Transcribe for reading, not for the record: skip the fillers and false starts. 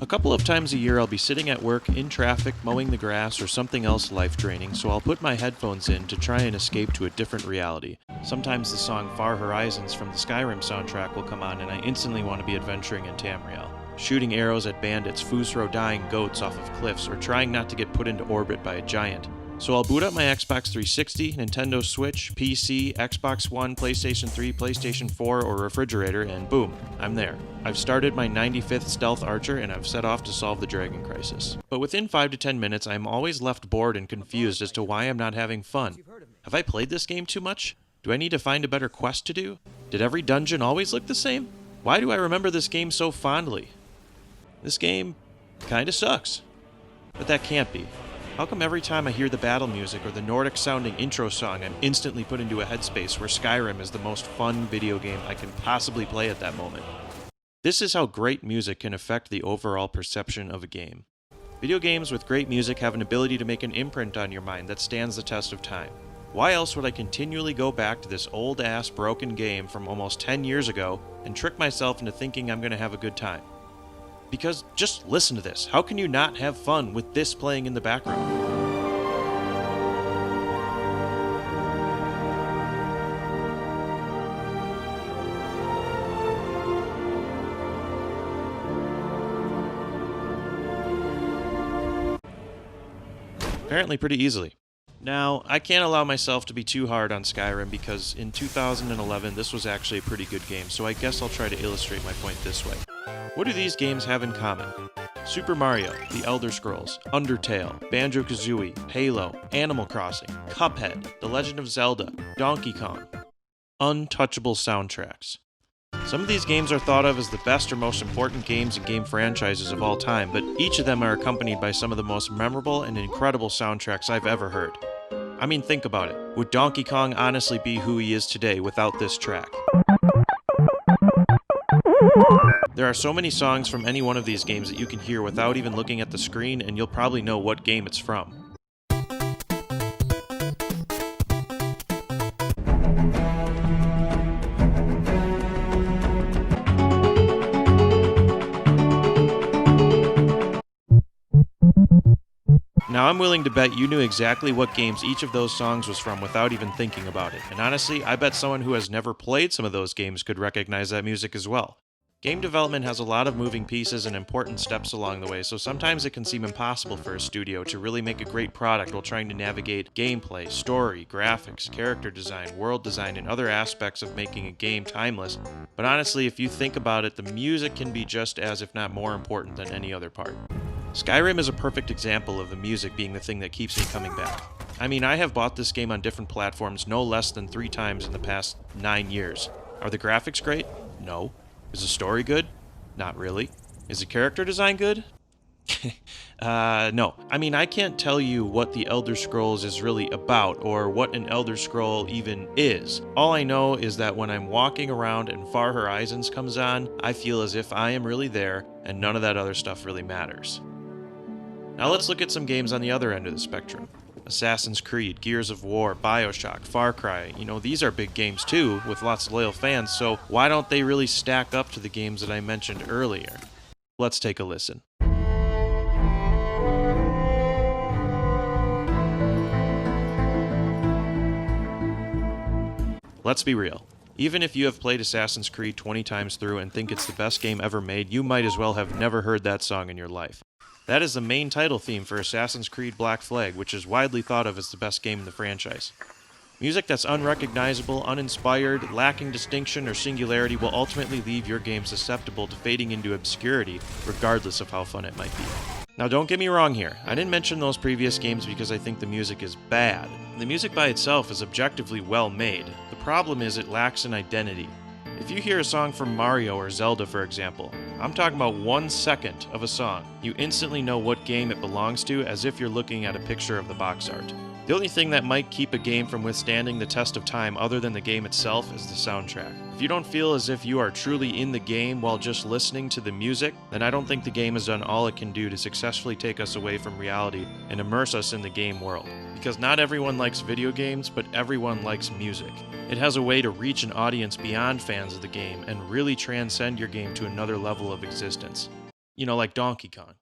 A couple of times a year, I'll be sitting at work in traffic, mowing the grass, or something else life draining, so I'll put my headphones in to try and escape to a different reality. Sometimes the song Far Horizons from the Skyrim soundtrack will come on, and I instantly want to be adventuring in Tamriel, shooting arrows at bandits, Fusro dying goats off of cliffs, or trying not to get put into orbit by a giant. So I'll boot up my Xbox 360, Nintendo Switch, PC, Xbox One, PlayStation 3, PlayStation 4, or refrigerator, and boom, I'm there. I've started my 95th Stealth Archer and I've set off to solve the Dragon Crisis. But within 5 to 10 minutes, I'm always left bored and confused as to why I'm not having fun. Have I played this game too much? Do I need to find a better quest to do? Did every dungeon always look the same? Why do I remember this game so fondly? This game kinda sucks. But that can't be. How come every time I hear the battle music or the Nordic-sounding intro song, I'm instantly put into a headspace where Skyrim is the most fun video game I can possibly play at that moment? This is how great music can affect the overall perception of a game. Video games with great music have an ability to make an imprint on your mind that stands the test of time. Why else would I continually go back to this old-ass broken game from almost 10 years ago and trick myself into thinking I'm going to have a good time? Because just listen to this. How can you not have fun with this playing in the background? Apparently pretty easily. Now, I can't allow myself to be too hard on Skyrim because in 2011 this was actually a pretty good game, so I guess I'll try to illustrate my point this way. What do these games have in common? Super Mario, The Elder Scrolls, Undertale, Banjo-Kazooie, Halo, Animal Crossing, Cuphead, The Legend of Zelda, Donkey Kong. Untouchable soundtracks. Some of these games are thought of as the best or most important games and game franchises of all time, but each of them are accompanied by some of the most memorable and incredible soundtracks I've ever heard. I mean, think about it. Would Donkey Kong honestly be who he is today without this track? There are so many songs from any one of these games that you can hear without even looking at the screen, and you'll probably know what game it's from. Now, I'm willing to bet you knew exactly what games each of those songs was from without even thinking about it, and honestly, I bet someone who has never played some of those games could recognize that music as well. Game development has a lot of moving pieces and important steps along the way, so sometimes it can seem impossible for a studio to really make a great product while trying to navigate gameplay, story, graphics, character design, world design, and other aspects of making a game timeless. But honestly, if you think about it, the music can be just as, if not more important than any other part. Skyrim is a perfect example of the music being the thing that keeps me coming back. I mean, I have bought this game on different platforms no less than 3 times in the past 9 years. Are the graphics great? No. Is the story good? Not really. Is the character design good? No. I mean, I can't tell you what the Elder Scrolls is really about, or what an Elder Scroll even is. All I know is that when I'm walking around and Far Horizons comes on, I feel as if I am really there, and none of that other stuff really matters. Now let's look at some games on the other end of the spectrum. Assassin's Creed, Gears of War, BioShock, Far Cry, these are big games too, with lots of loyal fans, so why don't they really stack up to the games that I mentioned earlier? Let's take a listen. Let's be real. Even if you have played Assassin's Creed 20 times through and think it's the best game ever made, you might as well have never heard that song in your life. That is the main title theme for Assassin's Creed Black Flag, which is widely thought of as the best game in the franchise. Music that's unrecognizable, uninspired, lacking distinction or singularity will ultimately leave your game susceptible to fading into obscurity, regardless of how fun it might be. Now don't get me wrong here, I didn't mention those previous games because I think the music is bad. The music by itself is objectively well made. The problem is it lacks an identity. If you hear a song from Mario or Zelda, for example, I'm talking about 1 second of a song, you instantly know what game it belongs to as if you're looking at a picture of the box art. The only thing that might keep a game from withstanding the test of time other than the game itself is the soundtrack. If you don't feel as if you are truly in the game while just listening to the music, then I don't think the game has done all it can do to successfully take us away from reality and immerse us in the game world. Because not everyone likes video games, but everyone likes music. It has a way to reach an audience beyond fans of the game and really transcend your game to another level of existence. like Donkey Kong.